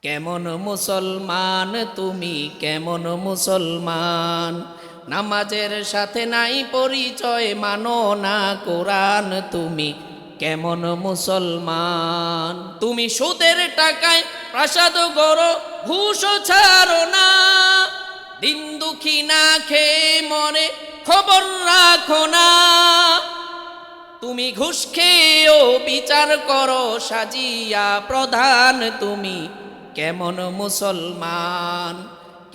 কেমন মুসলমান তুমি, কেমন মুসলমান? নামাজের সাথে নাই পরিচয়, মানো না কোরআন, তুমি কেমন মুসলমান? তুমি সুদের টাকায় প্রাসাদ গড়ো, ঘুষও ছাড়ো না, দিন দুঃখী না খেয়ে মরে খবর রাখো না। তুমি ঘুষ খেয়েও বিচার করো সাজিয়া প্রধান, তুমি কেমন মুসলমান?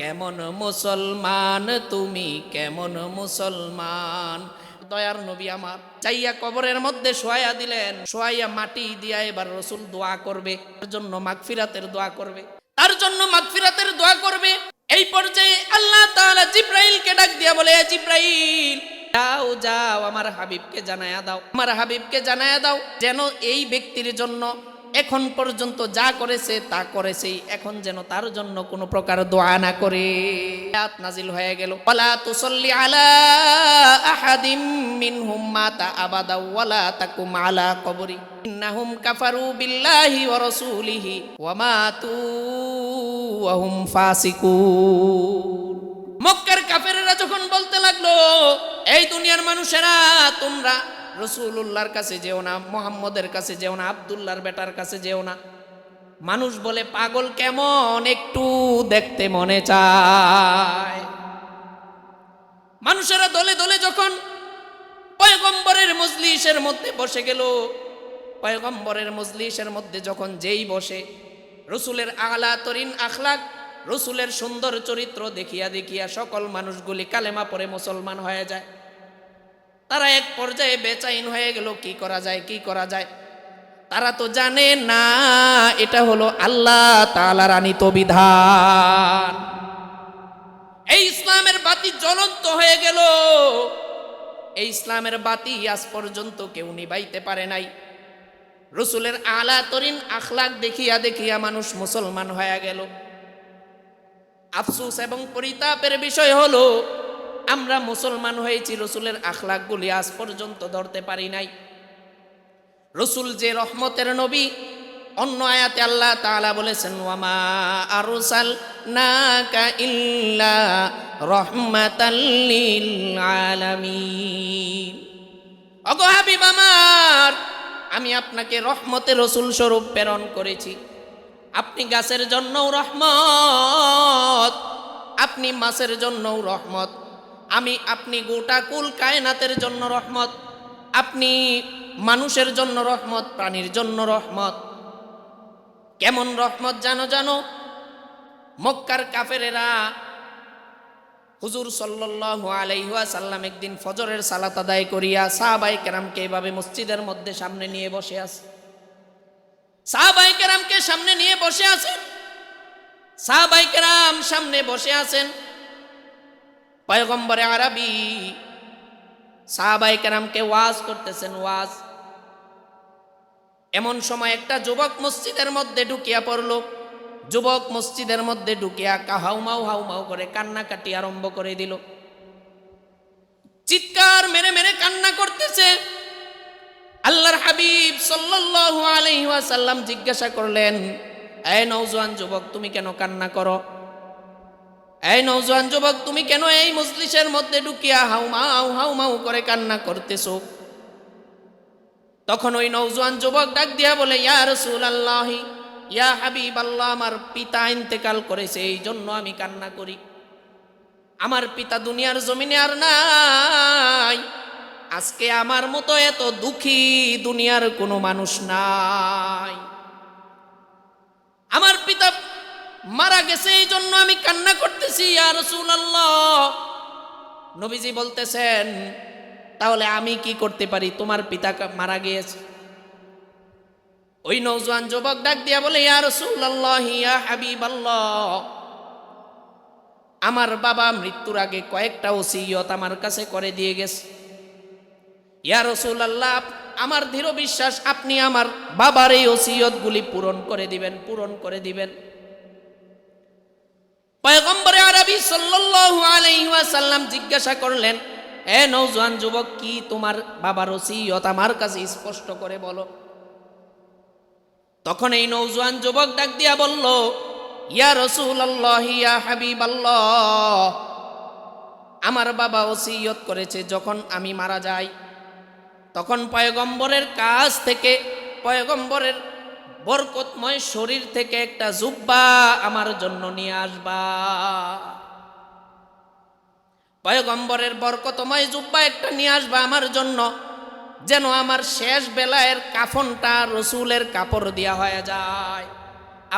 কেমন মুসলমান তুমি, কেমন মুসলমান? দয়ার নবী আমার চাইয়া কবরের মধ্যে শোয়া দিলেন, শোয়াইয়া মাটি দিয়া এবার রসুল দোয়া করবে, তার জন্য মাগফিরাতের দোয়া করবে, তার জন্য মাগফিরাতের দোয়া করবে। এই পর্যায়ে আল্লাহ তাআলা জিব্রাইলকে ডাক দিয়া বলে, জিব্রাইল যাও যাও, আমার হাবিবকে জানায়া দাও, আমার হাবিবকে জানায়া দাও যেন এই ব্যক্তির জন্য এখন পর্যন্ত যা করেছে তা করেছেই, এখন যেন তার জন্য কোনো প্রকার দোয়া না করে। আয়াত নাজিল হয়ে গেল, ওয়ালা তুসাল্লি আলা আহাদিম মিনহুম মাতা আবাদা ওয়ালা তাকুম আলা কবরি ইন্নাহুম কাফারু বিল্লাহি ওয়া রাসূলিহি ওয়া মাতু ওয়া হুম ফাসিকুন। মক্কার কাফেরেরা যখন বলতে লাগলো, এই দুনিয়ার মানুষেরা তোমরা রাসূলুল্লাহর কাছে যেও না, মুহাম্মদের কাছে যেও না, আব্দুল্লাহর বেটার কাছে যেও না। মানুষ বলে পাগল কেমন, একটু দেখতে মনে চায়। মানুষেরা দলে দলে যখন পয়গম্বরের মজলিসের মধ্যে বসে গেল, পয়গম্বরের মজলিসের মধ্যে যখন যেই বসে, রাসূলের আলা তরিন আখলাক, রাসূলের সুন্দর চরিত্র দেখিয়া দেখিয়া সকল মানুষগুলি কালেমা পড়ে মুসলমান হয়ে যায়। তারা এক পর্যায়ে বেচাইন হয়ে গেল, কি করা যায়, কি করা যায়। তারা তো জানে না এটা হলো আল্লাহ তাআলার আনীত বিধান। এই ইসলামের বাতি জ্বলন্ত হয়ে গেল, এই ইসলামের বাতি আজ পর্যন্ত কেউ নিভাইতে পারে নাই। রাসূলের আলা তরিন আখলাক দেখিয়া দেখিয়া মানুষ মুসলমান হয়ে গেল। আফসোস এবং পরিতাপের বিষয় হলো, আমরা মুসলমান হয়েছি, রাসূলের আখলাকগুলি আজ পর্যন্ত ধরতে পারি নাই। রাসূল যে রহমতের নবী, অন্য আয়াতে আল্লাহ তাআলা বলেছেন, ওয়ামা আরসালনাকা ইল্লা রাহমাতাল লিল আলামিন। ওগো হাবিব আমার, আমি আপনাকে রহমতের রাসূল স্বরূপ প্রেরণ করেছি। আপনি গাছের জন্যও রহমত, আপনি মাছের জন্যও রহমত, আপনি গোটা কুল কায়নাতের জন্য রহমত, আপনি মানুষের জন্য রহমত, প্রাণীর জন্য রহমত। কেমন রহমত জানো জানো? মক্কার কাফেরেরা হুজুর সাল্লাল্লাহু আলাইহি ওয়াসাল্লাম একদিন ফজরের সালাত আদায় করিয়া সাহাবায়ে কেরামকে এভাবে মসজিদের মধ্যে সামনে নিয়ে বসে আছে। সাহাবায়ে কেরামকে সামনে নিয়ে বসে আছেন, সাহাবায়ে কেরাম সামনে বসে আছেন। পয়গম্বরে আরবি সাহাবায়ে কেরামকে ওয়াজ করতেছেন, ওয়াজ। এমন সময় একটা যুবক মসজিদের মধ্যে ঢুকিয়া পড়ল। যুবক মসজিদের মধ্যে ঢুকিয়া হাউমাউ হাউমাউ করে কান্নাকাটি আরম্ভ করে দিল, চিৎকার মেরে মেরে কান্না করতেছে। আল্লাহর হাবিব সাল্লাল্লাহু আলাইহি ওয়াসাল্লাম জিজ্ঞাসা করলেন, এই নওজোয়ান যুবক, তুমি কেন কান্না করো? এই নওজোয়ান যুবক, তুমি কেন এই মজলিসের মধ্যে ঢুকিয়া হাউমাউ হাউমাউ করে কান্না করতেছো? তখন ওই নওজোয়ান যুবক ডাক দিয়া বলে, ইয়া রাসূলুল্লাহ, ইয়া হাবিবাল্লাহ, আমার পিতা ইন্তেকাল করেছে, এই জন্য আমি কান্না করি। আমার পিতা দুনিয়ার জমিনে আর নাই। আজকে আমার মতো এত দুঃখী দুনিয়ার কোনো মানুষ নাই। আমার পিতা মারা গেছে, এই জন্য আমি কান্না করতেছি ইয়া রাসূলুল্লাহ। নবীজি বলতেছেন, তাহলে আমি কি করতে পারি? তোমার পিতা মারা গিয়েছে। ওই নওজোয়ান যুবক ডাক দিয়া বলে, ইয়া রাসূলুল্লাহ, ইয়া হাবিবাল্লাহ, আমার বাবা মৃত্যুর আগে কয়েকটা ওসিয়ত আমার কাছে করে দিয়ে গেছে। ইয়া রাসূলুল্লাহ, আমার দৃঢ় বিশ্বাস আপনি আমার বাবার এই ওসিয়তগুলি পূরণ করে দিবেন, পূরণ করে দিবেন। পয়গম্বরে আরবি সাল্লাল্লাহু আলাইহি ওয়াসাল্লাম জিজ্ঞাসা করলেন, এ নওজোয়ান যুবক, কি তোমার বাবার ওসিয়ত আমার কাছে স্পষ্ট করে বলো। তখন এই নওজোয়ান যুবক ডাক দিয়া বলল, ইয়া রাসূলুল্লাহ ইয়া হাবিবাল্লাহ, আমার বাবা ওসিয়ত করেছে যখন আমি মারা যাই তখন পয়গম্বরের কাছ থেকে, পয়গম্বরের বরকতময় শরীর থেকে একটা জুব্বা আমার জন্য নিয়ে আসবা। পয়গম্বরের বরকতময় জুব্বা একটা নিয়ে আসবা আমার জন্য, যেন আমার শেষ বেলায়ের কাফনটা রসুলের কাপড় দিয়া হয়ে যায়।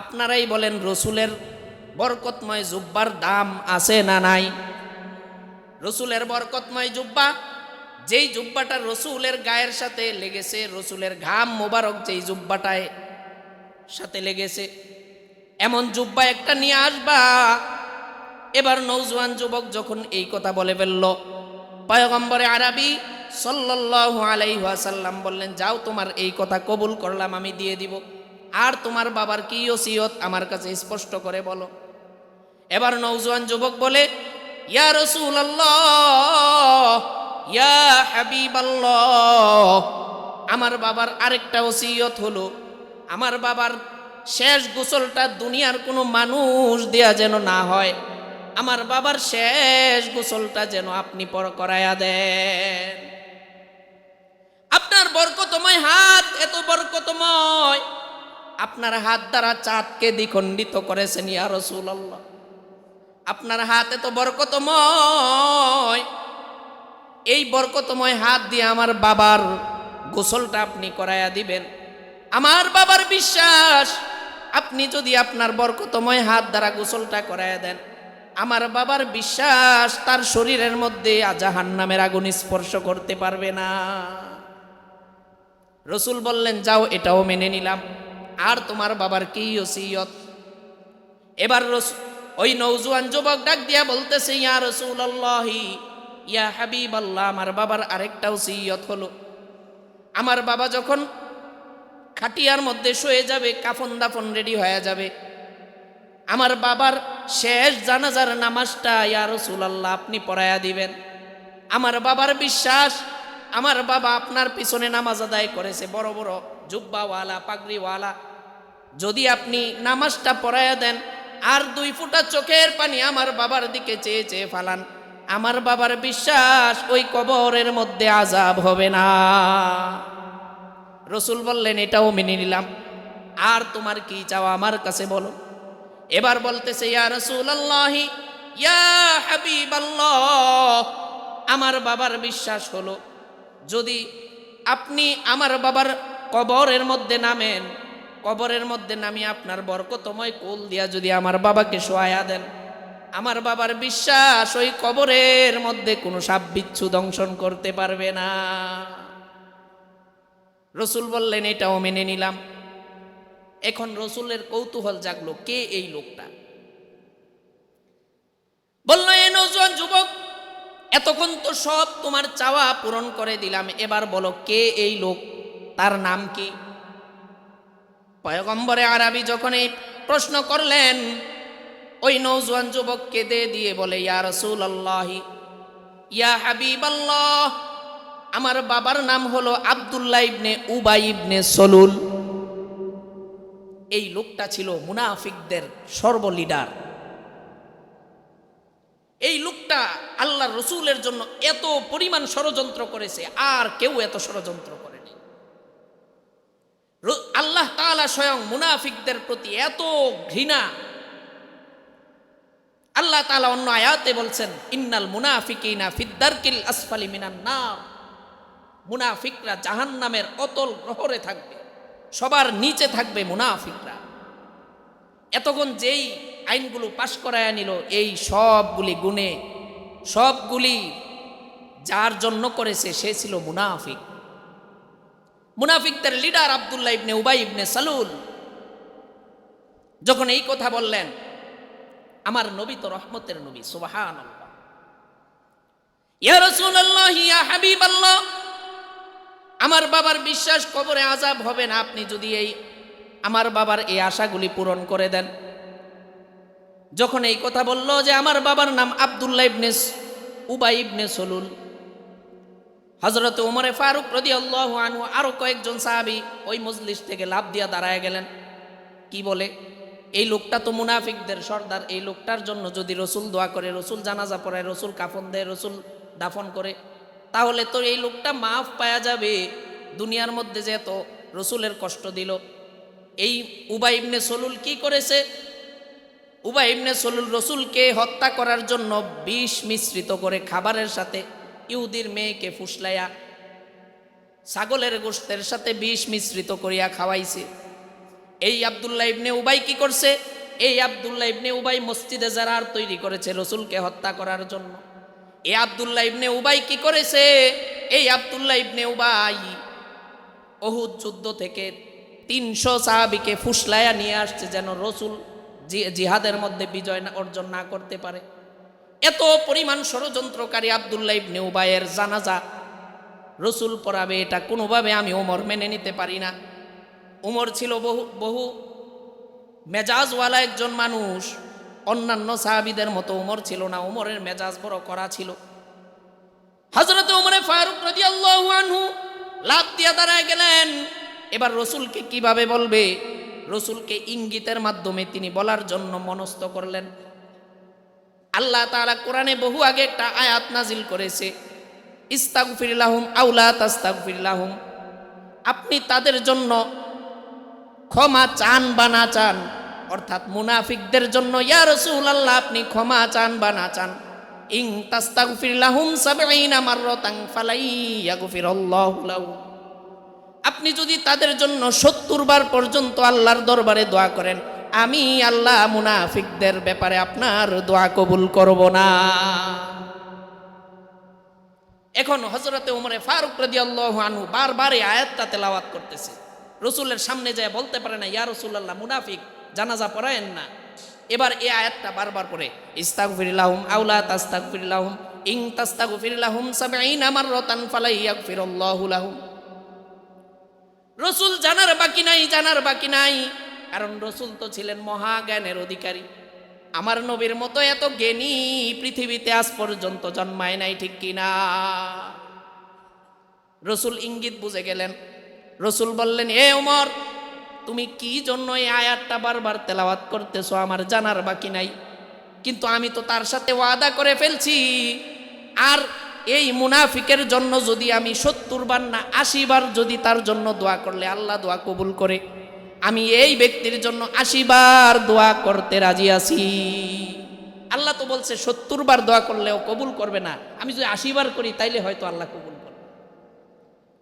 আপনারাই বলেন রসুলের বরকতময় জুব্বার দাম আছে না নাই? রসুলের বরকতময় জুব্বা, যেই জুব্বাটা রসুলের গায়ের সাথে লেগেছে, রসুলের ঘাম মোবারক যেই জুব্বাটায় সাথে লেগেছে, এমন জুব্বা একটা নিয়ে আসবা। এবার নওজোয়ান যুবক যখন এই কথা বলে ফেলল, পয়গম্বরে আরবি সাল্লাল্লাহু আলাইহি ওয়াসাল্লাম বললেন, যাও তোমার এই কথা কবুল করলাম, আমি দিয়ে দিব। আর তোমার বাবার কি ওসিয়ত আমার কাছে স্পষ্ট করে বলো। এবার নওজোয়ান যুবক বলে, ইয়া রাসূলুল্লাহ ইয়া হাবিবাল্লাহ, আমার বাবার আরেকটা ওসিয়ত হলো, আমার বাবার শেষ গোসলটা দুনিয়ার কোনো মানুষ দেয়া যেন না হয়, আমার বাবার শেষ গোসলটা যেন আপনি করায়া দেন। আপনার বরকতময় হাত এত বরকতময়, আপনার হাত দ্বারা চাঁদকে দ্বিখণ্ডিত করেছেন ইয়া রাসূলুল্লাহ। আপনার হাত এত বরকতময়, এই বরকতময় হাত দিয়ে আমার বাবার গোসলটা আপনি করায়া দিবেন। আমার বাবার বিশ্বাস, আপনি যদি আপনার বরকতময় হাত দ্বারা গোসলটা করায়া দেন, আমার বাবার বিশ্বাস তার শরীরের মধ্যে জাহান্নামের আগুন স্পর্শ করতে পারবে না। রসুল বললেন, যাও এটাও মেনে নিলাম। আর তোমার বাবার কি ওসিয়ত? এবার ওই নওজোয়ান যুবক ডাক দিয়া বলতেছে, ইয়া রাসূলুল্লাহ ইয়া হাবিবাল্লাহ, আমার বাবার আরেকটা ওসিয়ত হলো, আমার বাবা যখন খাটিয়ার মধ্যে শুয়ে যাবে, কাফন দাফন রেডি হয়ে যাবে, আমার বাবার শেষ জানাজার নামাজটা ইয়া রাসূলুল্লাহ আপনি পড়ায়া দিবেন। আমার বাবার বিশ্বাস, আমার বাবা আপনার পিছনে নামাজ আদায় করেছে, বড় বড় জুব্বাওয়ালা পাগড়িওয়ালা, যদি আপনি নামাজটা পড়ায়া দেন আর 2 ফোঁটা চোখের পানি আমার বাবার দিকে চেয়ে চেয়ে ফালান, আমার বাবার বিশ্বাস ওই কবরের মধ্যে আযাব হবে না। রসুল বললেন, এটাও মেনে নিলাম। আর তোমার কি চাও আমার কাছে বলো। এবার বলতেছে, ইয়া রাসূলুল্লাহ ইয়া হাবিবাল্লাহ, আমার বাবার বিশ্বাস হলো, যদি আপনি আমার বাবার কবরের মধ্যে নামেন, কবরের মধ্যে নামিয়ে আপনার বরকতময় কোল দিয়া যদি আমার বাবাকে শোয়ায়া দেন, আমার বাবার বিশ্বাস ওই কবরের মধ্যে কোনো সাপ বিচ্ছু দংশন করতে পারবে না। রসুল বললেন, এটাও মেনে নিলাম। এখন রসুলের কৌতূহল জাগলো, কে এই লোকটা? বলল, এই নওজোয়ান যুবক, এতক্ষণ তো সব তোমার চাওয়া পূরণ করে দিলাম, এবার বলো কে এই লোক, তার নাম কি? পয়গম্বরে আরবি যখন এই প্রশ্ন করলেন, ওই নওজোয়ান যুবক কেঁদে দিয়ে বলে, ইয়া রাসূলুল্লাহ ইয়া হাবিবাল্লাহ, আমার বাবার নাম হলো আব্দুল্লাহ ইবনে উবাই ইবনে সলুল। এই লোকটা ছিল মুনাফিকদের সর্বলিডার। এই লোকটা আল্লাহর রসুলের জন্য এত পরিমাণ ষড়যন্ত্র করেছে, আর কেউ এত ষড়যন্ত্র করেনি। আল্লাহ তাআলা স্বয়ং মুনাফিকদের প্রতি এত ঘৃণা, আল্লাহ তাআলা অন্য আয়াতে বলছেন, ইন্নাল মুনাফিকিনা ফিদ্দারকিল আসফালি মিনান নার, মুনাফিকরা জাহান্নামের অতল গ্রহরে থাকবে, সবার নিচে থাকবে মুনাফিকরা। এতক্ষণ যেই আইনগুলো পাশ করায় নিল, এই সবগুলি গুণে সবগুলি যার জন্য করেছে সে ছিল মুনাফিক। মুনাফিকদের লিডার আব্দুল্লাহ ইবনে উবাই ইবনে সালুল যখন এই কথা বললেন, আমার নবী তো রহমতের নবী, সুবহানাল্লাহ। ইয়া রাসূলুল্লাহ ইয়া হাবিবাল্লাহ, আমার বাবার বিশ্বাস কবরে আযাব হবে না, আপনি যদি এই আমার বাবার এই আশাগুলি পূরণ করে দেন। যখন এই কথা বলল যে আমার বাবার নাম আব্দুল্লাহ ইবনে উবাই ইবনে সলুল, হযরত ওমর ফারুক রাদিয়াল্লাহু আনহু আরো কয়েকজন সাহাবী ওই মজলিস থেকে লাফ দিয়া দাঁড়ায় গেলেন। কি বলে? এই লোকটা তো মুনাফিকদের সর্দার, এই লোকটার জন্য যদি রসুল দোয়া করে, রসুল জানাজা পড়ায়, রসুল কাফন দেয়, রসুল দাফন করে, তাহলে তো এই লোকটা মাফ পাওয়া যাবে। দুনিয়ার মধ্যে যে এত রসুলের কষ্ট দিল। এই উবাই ইবনে সলুল কি করেছে? উবাই ইবনে সলুল রসুলকে হত্যা করার জন্য বিষ মিশ্রিত করে খাবারের সাথে ইহুদির মেয়েকে ফুসলাইয়া ছাগলের গোশতের সাথে বিষ মিশ্রিত করিয়া খাওয়াইছে। এই আব্দুল্লাহ ইবনে উবাই কি করছে? এই আব্দুল্লাহ ইবনে উবাই মসজিদে জারার তৈরি করেছে রসুলকে হত্যা করার জন্য। এই আব্দুল্লাহ ইবনে উবাই কি করেছে? এই আব্দুল্লাহ ইবনে উবাই উহুদ যুদ্ধ থেকে 300 সাহাবীকে ফুসলাইয়া নিয়ে আসছে যেন রসুল জিহাদের মধ্যে বিজয় অর্জন না করতে পারে। এত পরিমাণ ষড়যন্ত্রকারী আব্দুল্লাহ ইবনে উবাইয়ের জানাজা রসুল পড়াবে, এটা কোনোভাবে আমি ওমর মেনে নিতে পারি না। উমর ছিল বহু মেজাজওয়ালা একজন মানুষ, অন্যান্য সাহাবীদের মতো উমর ছিল না। উমরের মেজাজ বড় কড়া ছিল। হযরত উমরে ফারুক রাদিয়াল্লাহু আনহু লাফ দিয়া দাঁড়ায় গেলেন। এবার রসুলকে কিভাবে বলবে? রসুলকে ইঙ্গিতের মাধ্যমে তিনি বলার জন্য মনস্থ করলেন। আল্লাহ তাআলা কোরআনে বহু আগে একটা আয়াত নাজিল করেছে, ইস্তাগফির লাহুম আও লা তাস্তাগফির লাহুম। আপনি তাদের জন্য ক্ষমা চান বা না চান, অর্থাৎ মুনাফিকদের জন্য ইয়া রাসূলুল্লাহ আপনি ক্ষমা চান বা না চান, ইন তাস্তাগফির লাহুম ৭০ মাররাতান ফালাই ইয়াগফিরুল্লাহু লাহুম। আপনি যদি তাদের জন্য ৭০ বার পর্যন্ত আল্লাহর দরবারে দোয়া করেন, আমি আল্লাহ মুনাফিকদের ব্যাপারে আপনার দোয়া কবুল করব না। এখন হযরতে উমরে ফারুক রাদিয়াল্লাহু আনহু বারবার এই আয়াতটা তেলাওয়াত করতেছে। রসুলের সামনে যায় বলতে পারে না, ইয়া রাসূলুল্লাহ মুনাফিক জানাজা পড়ায়েন না। এবার এই আয়াতটা বারবার পড়ে, ইস্তাগফির লাহুম আও লা তাস্তাগফির লাহুম ইন তাস্তাগফির লাহুম ৭০ মাররাতান ফালাই ইয়াগফিরুল্লাহু লাহুম। রসুল জানার বাকি নাই, জানার বাকি নাই, কারণ রসুল তো ছিলেন মহাজ্ঞানের অধিকারী। আমার নবীর মতো এত জ্ঞানী পৃথিবীতে আজ পর্যন্ত জন্মায় নাই, ঠিক কিনা? রসুল ইঙ্গিত বুঝে গেলেন। রসুল বললেন, এ ওমর, তুমি কি জন্য এই আয়াতটা বারবার তেলাওয়াত করতেছো? আমার জানার বাকি নাই, কিন্তু আমি তো তার সাথে ওয়াদা করে ফেলছি। আর এই মুনাফিকের জন্য যদি আমি ৭০ বার না ৮০ বার যদি তার জন্য দোয়া করলে আল্লাহ দোয়া কবুল করে, আমি এই ব্যক্তির জন্য ৮০ বার দোয়া করতে রাজি আছি। আল্লাহ তো বলছে ৭০ বার দোয়া করলেও কবুল করবে না, আমি যদি ৮০ বার করি তাইলে হয়তো আল্লাহ কবুল করবে।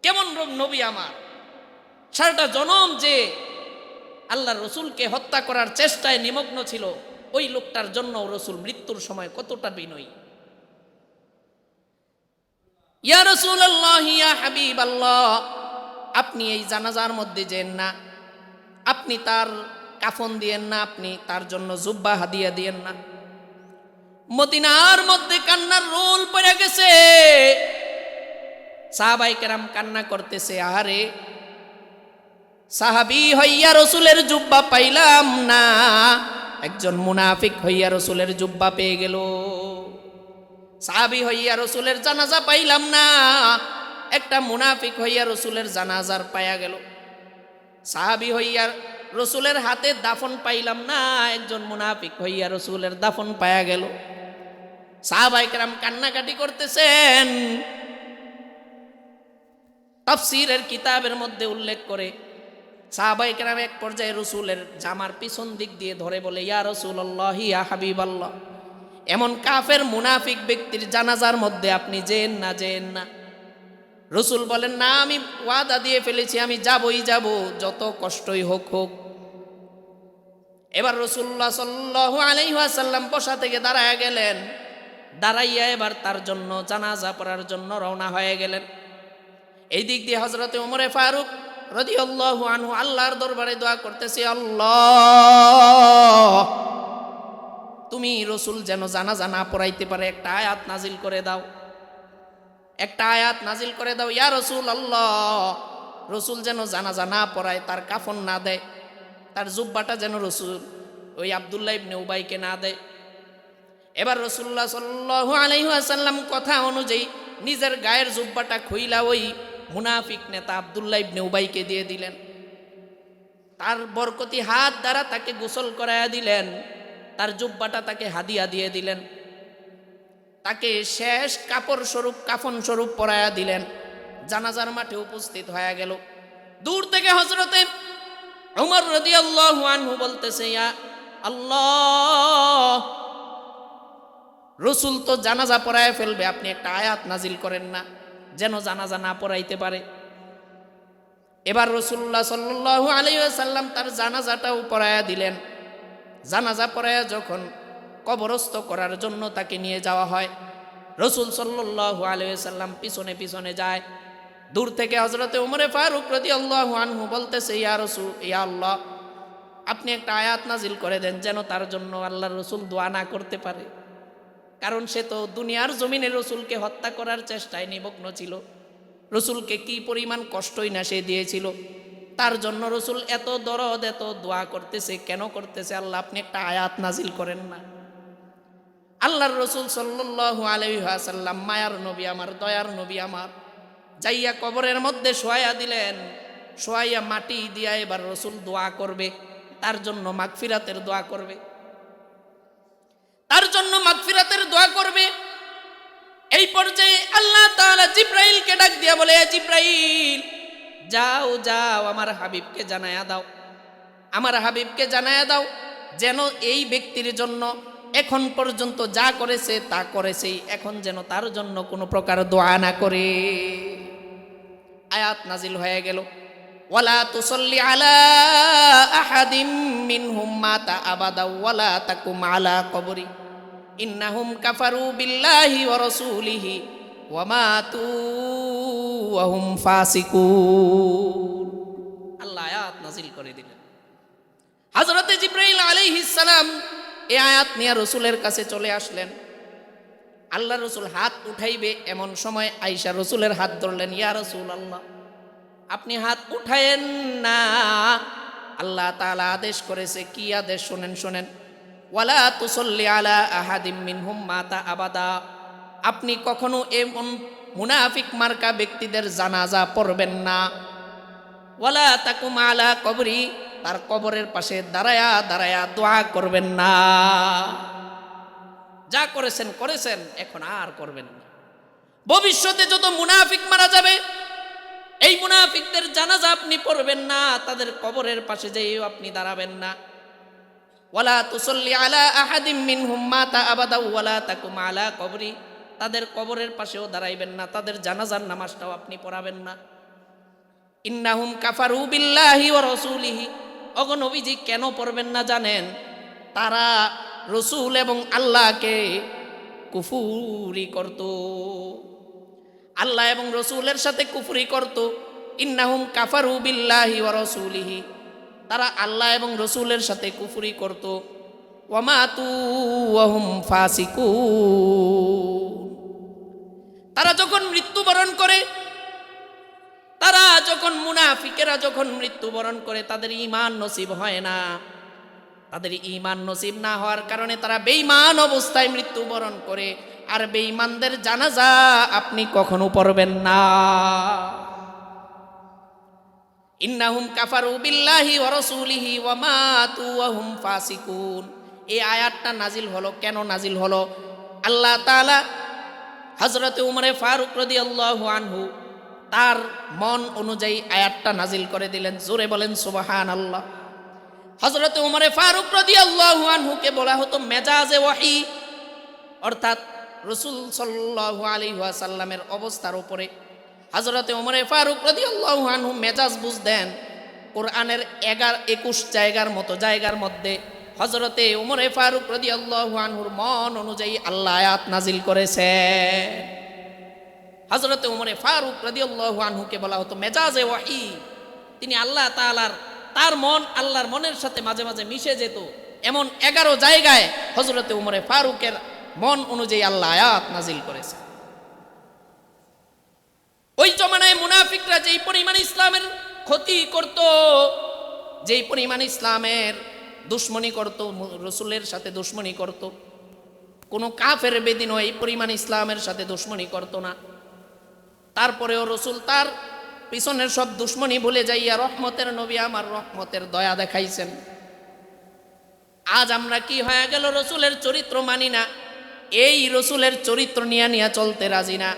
কেমন নবী আমার! সারাটা জনম যে আল্লাহ রসুলকে হত্যা করার চেষ্টায় নিমগ্ন ছিল, ওই লোকটার জন্য রসুল মৃত্যুর সময় কতটা বিনয়ী। ইয়া রাসূলুল্লাহ, ইয়া হাবিবাল্লাহ, আপনি এই জানাজার মধ্যে যেন না, আপনি তার কাফন দিয়েন না, আপনি তার জন্য জুব্বা হাদিয়া দিয়েন না। মদিনার মধ্যে কান্নার রোল পড়ে গেছে। সাহাবায়ে কেরাম কান্না করতেছে, আহারে সাহাবী হইয়া রসুলের জুব্বা পাইলাম না, একজন মুনাফিক হইয়া রসুলের জুব্বা পেয়ে গেল। সাহাবী হইয়া রসুলের জানাজা পাইলাম না, একটা মুনাফিক হইয়া রসুলের জানাজার পায়া গেল। সাহাবী হইয়া রসুলের হাতে দাফন পাইলাম না, একজন মুনাফিক হইয়া রসুলের দাফন পায়া গেল। সাহাবায়ে কেরাম কান্নাকাটি করতেছেন। তাফসীরের কিতাবের মধ্যে উল্লেখ করে সাহাবায়ে কেরাম এক পর্যায়ে রসুলের জামার পিছন দিক দিয়ে ধরে বলে, ইয়া রাসূলুল্লাহ, ইয়া হাবিবাল্লাহ, এমন কাফের মুনাফিক ব্যক্তির জানাজার মধ্যে আপনি যেন না, যেন না। রসুল বলেন, না, আমি ওয়াদা দিয়ে ফেলেছি, আমি যাবই যাব, যত কষ্টই হোক হোক। এবার রাসূলুল্লাহ সাল্লাল্লাহু আলাইহি ওয়াসাল্লাম বসা থেকে দাঁড়ায় গেলেন। দাঁড়াইয়া এবার তার জন্য জানাজা পড়ার জন্য রওনা হয়ে গেলেন। এই দিক দিয়ে হযরতে ওমরে ফারুক রাদিয়াল্লাহু আনহু আল্লাহর দরবারে দোয়া করতেছে, আল্লাহ, তুমি রসুল যেন জানাজা না পড়াইতে পারে একটা আয়াত নাজিল করে দাও, একটা আয়াত নাজিল করে দাও। ইয়া রাসূলুল্লাহ, রসুল যেন জানাজা না পড়ায়, তার কাফন না দেয়, তার জুব্বাটা যেন রসুল ওই আব্দুল্লাহ ইবনে উবাইকে না দেয়। এবার রাসূলুল্লাহ সাল্লাল্লাহু আলাইহি ওয়াসাল্লাম কথা অনুযায়ী নিজের গায়ের জুব্বাটা খুইলা ওই মুনাফিক নেতা আব্দুল্লাহ ইবনে উবাইকে দিয়ে দিলেন। তার বরকতি হাত দ্বারা তাকে গোসল করায়া দিলেন, তার জুব্বাটা তাকে হাদিয়া দিয়ে দিলেন, তাকে শেষ কাপড় স্বরূপ কাফন স্বরূপ পরায়া দিলেন। জানাজার মাঠে উপস্থিত হয়ে গেল। দূর থেকে হযরতে ওমর রাদিয়াল্লাহু আনহু বলতেছে, ইয়া আল্লাহ, রসুল তো জানাজা পড়ায় ফেলবে, আপনি একটা আয়াত নাজিল করেন না যেন জানাজা না পড়াইতে পারে। এবার রাসূলুল্লাহ সাল্লাল্লাহু আলাইহি ওয়াসাল্লাম তার জানাজাটাও পড়ায়া দিলেন। জানাজা পড়ায়া যখন কবরস্থ করার জন্য তাকে নিয়ে যাওয়া হয়, রাসূল সাল্লাল্লাহু আলাইহি ওয়াসাল্লাম পিছনে পিছনে যায়। দূর থেকে হযরতে ওমরে ফারুক রাদিয়াল্লাহু আনহু বলতেছে, ইয়া রাসূল, ইয়া আল্লাহ, আপনি একটা আয়াত নাজিল করে দেন যেন তার জন্য আল্লাহর রাসূল দোয়া না করতে পারে। কারণ সে তো দুনিয়ার জমিনে রসুলকে হত্যা করার চেষ্টায় নিমগ্ন ছিল। রসুলকে কি পরিমাণ কষ্টই না সে দিয়েছিল, তার জন্য রসুল এত দরদ এত দোয়া করতেছে। কেন করতেছে? আল্লাহ, আপনি একটা আয়াত নাজিল করেন না। আল্লাহর রসুল সাল্লাল্লাহু আলাইহি ওয়াসাল্লাম, মায়ার নবী আমার, দয়ার নবী আমার, যাইয়া কবরের মধ্যে শোয়াইয়া দিলেন। শোয়াইয়া মাটি দিয়া এবার রসুল দোয়া করবে, তার জন্য মাগফিরাতের দোয়া করবে, তার জন্য মাগফিরাতের দোয়া করবে। এই পর্যায়ে আল্লাহ তাআলা জিব্রাইলকে ডাক দিয়া বলে, জিব্রাইল, যাও যাও, আমার হাবিবকে জানায়া দাও, আমার হাবিবকে জানায়া দাও যেন এই ব্যক্তির জন্য এখন পর্যন্ত যা করেছে তা করেছেই, এখন যেন তার জন্য কোনো প্রকার দোয়া না করে। আয়াত নাজিল হয়ে গেল, ওয়ালা তুসাল্লি আলা আহাদিম মিনহুম মাতা আবাদা ওয়ালা তাকুম আলা কবরি ইন্নাহুম কাফারু বিল্লাহি ওয়া রাসূলিহি ওয়া মাতু ওয়া হুম ফাসিকুন। আল্লাহ আয়াত নাজিল করে দিলেন। হযরতে জিবরাইল আলাইহিস সালাম এই আয়াত নিয়ে রাসূলের কাছে চলে আসলেন। আল্লাহ রসুল হাত উঠাইবে এমন সময় আয়েশা রসুলের হাত ধরলেন। ইয়া রাসূলুল্লাহ, আপনি হাত উঠায়েন না, আল্লাহ তাআলা আদেশ করেছে। কি আদেশ? শোনেন শোনেন। ওয়ালা তুসাল্লি আলা আহাদিম মিনহুম মাতা আবাদা, আপনি কখনো এমন মুনাফিক মার্কা ব্যক্তিদের জানাজা পড়বেন না। ওয়ালা তাকুম আলা কবরি, তার কবরের পাশে দাঁড়ায়া দাঁড়ায়া দোয়া করবেন না। যা করেছেন করেছেন, এখন আর করবেন না। ভবিষ্যতে যত মুনাফিক মারা যাবে, এই মুনাফিকদের জানাজা আপনি পড়বেন না, তাদের কবরের পাশে যেয়েও আপনি দাঁড়াবেন না। ওয়ালা তুসাল্লি আলা আহাদিম মিনহুম মাতা আবাদা ওয়ালা তাকুম আলা কবরি, তাদের কবরের পাশেও দাঁড়াইবেন না, তাদের জানাজার নামাজটাও আপনি পড়াবেন না। ইন্নাহুম কাফারু বিল্লাহি ওয়া রাসূলিহি, ওগো নবীজি কেন পড়বেন না জানেন? তারা রসুল এবং আল্লাহকে কুফুরি করত, আল্লাহ এবং রসুলের সাথে কুফরি করত। ইন্নাহুম কাফারু বিল্লাহি ওয়া রাসূলিহি, তারা আল্লাহ এবং রসুলের সাথে কুফরি করত। ওয়া মাতু ওয়া হুম ফাসিকুন, তারা যখন মৃত্যুবরণ করে, তারা যখন মুনাফিকেরা যখন মৃত্যুবরণ করে, তাদের ঈমান নসিব হয় না। তাদের ঈমান নসিব না হওয়ার কারণে তারা বেঈমান অবস্থায় মৃত্যুবরণ করে। আর বেঈমানদের জানাজা আপনি কখনো পড়বেন না। ইন্নাহুম কাফারু বিল্লাহি ওয়া রাসূলিহি ওয়া মাতু ওয়া হুম ফাসিকুন। এই আয়াতটা নাজিল হলো কেন? নাজিল হলো আল্লাহ তাআলা হযরতে উমরে ফারুক রাদিয়াল্লাহু আনহু তার মন অনুযায়ী আয়াতটা নাজিল করে দিলেন। জোরে বলেন সুবহানাল্লাহ। হযরতে উমরে ফারুক রাদিয়াল্লাহু আনহুকে বলা হতো মেজাজে ওয়াহি, অর্থাৎ রাসূল সাল্লাল্লাহু আলাইহি ওয়াসাল্লামের অবস্থার উপরে হযরতে উমরে ফারুক রাদিয়াল্লাহু আনহু মেজাজ বুঝতেন। কোরআনের 11-21 জায়গার মতো জায়গার মধ্যে হযরতে উমরে ফারুক রাদিয়াল্লাহু আনহুর মন অনুযায়ী আল্লাহ আয়াত নাজিল করেছে। হযরতে উমরে ফারুক রাদিয়াল্লাহু আনহুকে বলা হতো মেজাজে ওয়াহি। তিনি আল্লাহ তাআলার, তার মন আল্লাহর মনের সাথে মাঝে মাঝে মিশে যেত। এমন 11 জায়গায় হযরতে উমরে ফারুকের মন অনুযায়ী আল্লাহ আয়াত নাজিল করেছে। ওই জমানায় মুনাফিকরা যেই পরিমাণ ইসলামের ক্ষতি করত, যেই পরিমাণ ইসলামের দুশ্মনী করত, রসুলের সাথে দুশ্মনী করত, কোনো কাফের বেদিনও এই পরিমাণ ইসলামের সাথে দুশ্মনী করত না। তারপরেও রসুল তার পিছনের সব দুশ্মনী ভুলে যাইয়া রহমতের নবী আমার রহমতের দয়া দেখাইছেন। আজ আমরা কি হয়ে গেল, রসুলের চরিত্র মানি না, এই রসুলের চরিত্র নিয়ে চলতে রাজি না।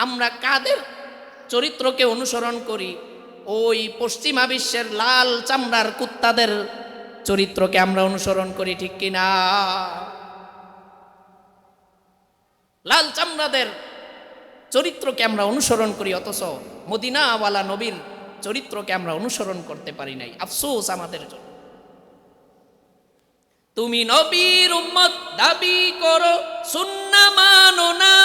আমরা কাদের চরিত্রকে অনুসরণ করি? ওই পশ্চিমা বিশ্বের লাল চামড়ার কুত্তাদের চরিত্রকে আমরা অনুসরণ করি, ঠিক কিনা? লাল চামড়াদের চরিত্রকে আমরা অনুসরণ করি, অথচ মদিনাওয়ালা নবীর চরিত্রকে আমরা অনুসরণ করতে পারি নাই। আফসোস আমাদের জন্য। তুমি নবীর উম্মত দাবি করো, সুন্নাহ মানো না,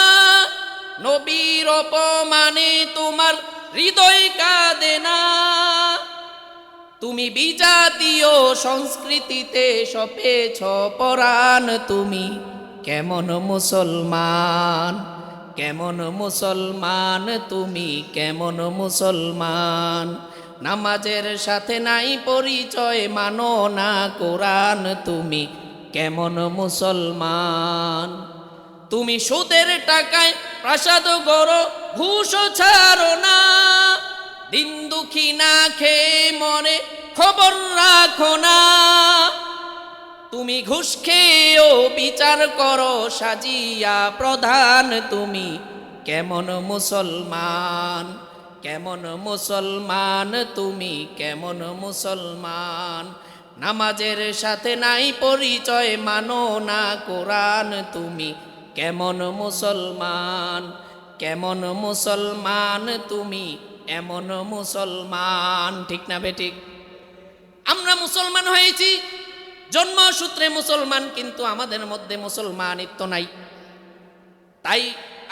নবীর অপমানে তোমার হৃদয় কাঁদে না। তুমি বিজাতীয় সংস্কৃতিতে সপেছ পরাণ, তুমি কেমন মুসলমান, কেমন মুসলমান, তুমি কেমন মুসলমান? নামাজের সাথে নাই পরিচয়, মানো না কোরআন, তুমি কেমন মুসলমান? তুমি সুদের টাকায় প্রাসাদ গড়ো, ঘুষ ছাড়ো না, দিন দুঃখী না খেয়ে মরে খবর রাখো না। তুমি ঘুষ খেয়েও বিচার করো সাজিয়া প্রধান, তুমি কেমন মুসলমান, কেমন মুসলমান, তুমি কেমন মুসলমান? নামাজের সাথে নাই পরিচয়, মানো না কোরআন, তুমি কেমন মুসলমান, কেমন মুসলমান, তুমি এমন মুসলমান? ঠিক না বেঠিক? আমরা মুসলমান হয়েছি জন্মসূত্রে মুসলমান, কিন্তু আমাদের মধ্যে মুসলমানিত্ব নাই। তাই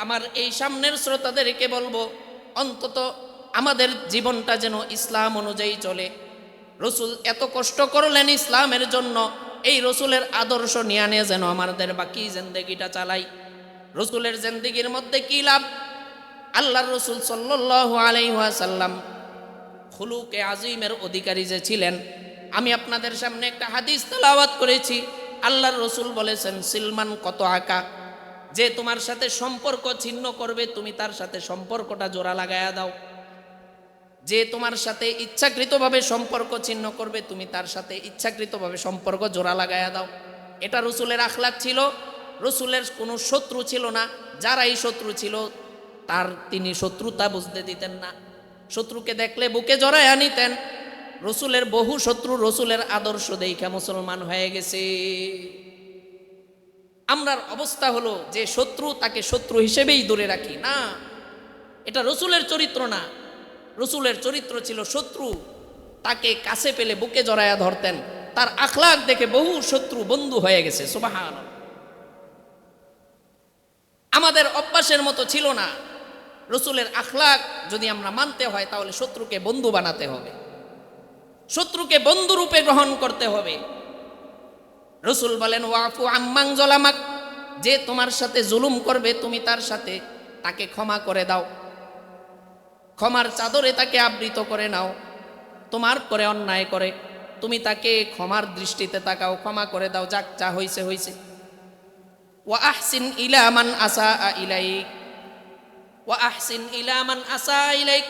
আমার এই সামনের শ্রোতাদেরকে বলবো, অন্তত আমাদের জীবনটা যেন ইসলাম অনুযায়ী চলে। রসুল এত কষ্ট করলেন ইসলামের জন্য, এই রসুলের আদর্শ নিয়ে যেন আমাদের বাকি জিন্দেগিটা চালাই। রসুলের জিন্দেগির মধ্যে কি লাভ? আল্লাহর রসুল সাল্লাল্লাহু আলাইহি ওয়াসাল্লাম খুলুকে আজিমের অধিকারী যে ছিলেন, আমি আপনাদের সামনে একটা হাদিস তেলাওয়াত করেছি। আল্লাহর রসুল বলেছেন, সিলমান কত আকা, যে তোমার সাথে সম্পর্ক ছিন্ন করবে তুমি তার সাথে সম্পর্কটা জোড়া লাগায়া দাও। যে তোমার সাথে ইচ্ছাকৃতভাবে সম্পর্ক ছিন্ন করবে তুমি তার সাথে ইচ্ছাকৃতভাবে সম্পর্ক জোড়া লাগায়া দাও। এটা রসুলের আখলাক ছিল। রসুলের কোনো শত্রু ছিল না, যারাই শত্রু ছিল তার তিনি শত্রুতা বুঝতে দিতেন না। শত্রুকে দেখলে বুকে জড়ায়া নিতেন। রসুলের বহু শত্রু রসুলের আদর্শ দেখা মুসলমান হয়ে গেছে। আমরার অবস্থা হলো যে শত্রু তাকে শত্রু হিসেবেই দূরে রাখি না, এটা রসুলের চরিত্র না। রসুলের চরিত্র ছিল শত্রু তাকে কাছে পেলে বুকে জড়ায়া ধরতেন। তার আখলাক দেখে বহু শত্রু বন্ধু হয়ে গেছে। সুবহানাল্লাহ। আমাদের অভ্যাসের মতো ছিল না। রসুলের আখলাক যদি আমরা মানতে হয় তাহলে শত্রুকে বন্ধু বানাতে হবে, শত্রুকে বন্ধু রূপে গ্রহণ করতে হবে। রসুল বলেন, ওয়াফু আম্মান জলামাক, যে তোমার সাথে জুলুম করবে তুমি তার সাথে তাকে ক্ষমা করে দাও, ক্ষমার চাদরে তাকে আবৃত করে নাও। তোমার করে অন্যায় করে তুমি তাকে ক্ষমার দৃষ্টিতে তাকাও, ক্ষমা করে দাও, যাক যা হইছে হইছে। ওয়া আহসিন ইলা মান আসা ইলাইক, ওয়া আহসিন ইলা মান আসা ইলাইক,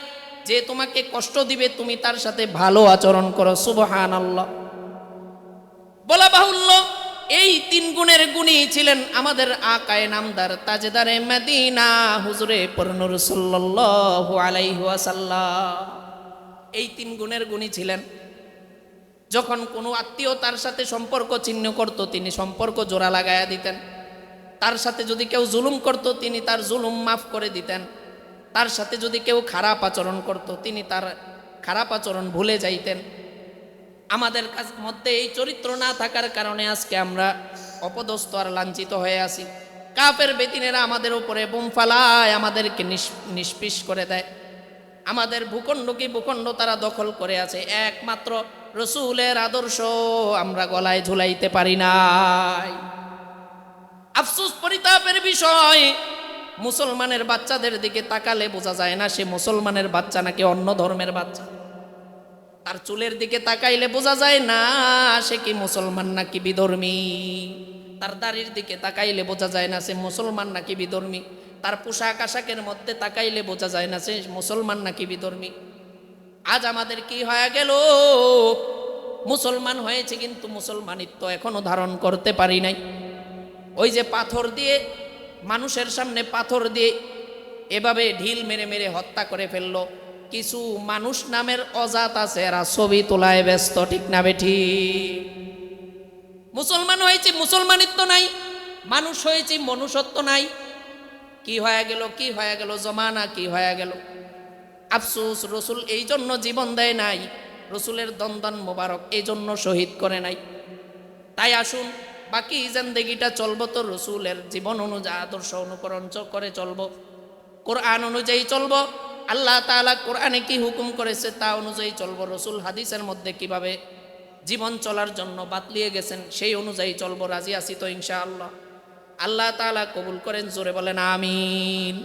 যে তোমাকে কষ্ট দিবে তুমি তার সাথে ভালো আচরণ করো। সুবহানাল্লাহ। বলা বাহুল্য এই তিন গুণের গুণী ছিলেন আমাদের আকায়ে নামদার তাজদারে মদিনা হুজুরে পূর্ণর সাল্লাল্লাহু আলাইহি ওয়াসাল্লাম। এই তিন গুণের গুণী ছিলেন। যখন কোনো আত্মীয় তার সাথে সম্পর্ক ছিন্ন করত তিনি সম্পর্ক জোড়া লাগায়া দিতেন। তার সাথে যদি কেউ জুলুম করত তিনি তার জুলুম মাফ করে দিতেন। তার সাথে যদি কেউ খারাপ আচরণ করত তিনি তার খারাপ আচরণ ভুলে যাইতেন। আমাদের মধ্যে এই চরিত্র না থাকার কারণে আজকে আমরা অপদস্থ আর লাঞ্ছিত হয়ে আছি। কাফের বেতিনেরা আমাদের উপরে বোম ফালায়, আমাদেরকে নিষ্পিস করে দেয়। আমাদের ভূখণ্ডকে ভূখণ্ড তারা দখল করে আছে। একমাত্র রসুলের আদর্শ আমরা গলায় ঝুলাইতে পারি নাই। আফসোস, পরিতাপের বিষয়, মুসলমানের বাচ্চাদের দিকে তাকালে বোঝা যায় না সে মুসলমানের বাচ্চা নাকি অন্য ধর্মের বাচ্চা। তার চুলের দিকে তাকাইলে বোঝা যায় না সে কি মুসলমান নাকি বিধর্মী। তার দাড়ির দিকে তাকাইলে বোঝা যায় না সে মুসলমান নাকি বিধর্মী। তার পোশাক আশাকের মধ্যে তাকাইলে বোঝা যায় না সে মুসলমান নাকি বিধর্মী। আজ আমাদের কি হয়ে গেল, মুসলমান হয়েছে কিন্তু মুসলমানিত্ব এখনো ধারণ করতে পারি নাই। ওই যে পাথর দিয়ে, মানুষের সামনে পাথর দিয়ে এভাবে ঢিল মেরে মেরে হত্যা করে ফেললো। কিছু মানুষ নামের অজাত আছে, এরা ছবি তোলায় ব্যস্ত, ঠিক না বেঠি? মুসলমান হয়েছে মুসলমানিত্ব নাই, মানুষ হয়েছে মনুষ্যত্ব নাই। কি হয়ে গেল, কি হয়ে গেল, জমানা কি হয়ে গেল। আফসোস, রসুল এই জন্য জীবন দেয় নাই, রসুলের দন্দন মোবারক এই জন্য শহীদ করে নাই। তাই আসুন বাকি জিন্দেগিটা চলবো তো রসুলের জীবন অনুযায়ী, আদর্শ অনুকরণ করে চলবো, কোরআন অনুযায়ী চলবো। আল্লাহ তাআলা কোরআনে কি হুকুম করেছে তা অনুযায়ী চলবো। রসুল হাদিসের মধ্যে কিভাবে জীবন চলার জন্য বাতলিয়ে গেছেন সেই অনুযায়ী চলবো। রাজি আছি তো ইনশাআল্লাহ? আল্লাহ তাআলা কবুল করেন, জোরে বলেন আমিন।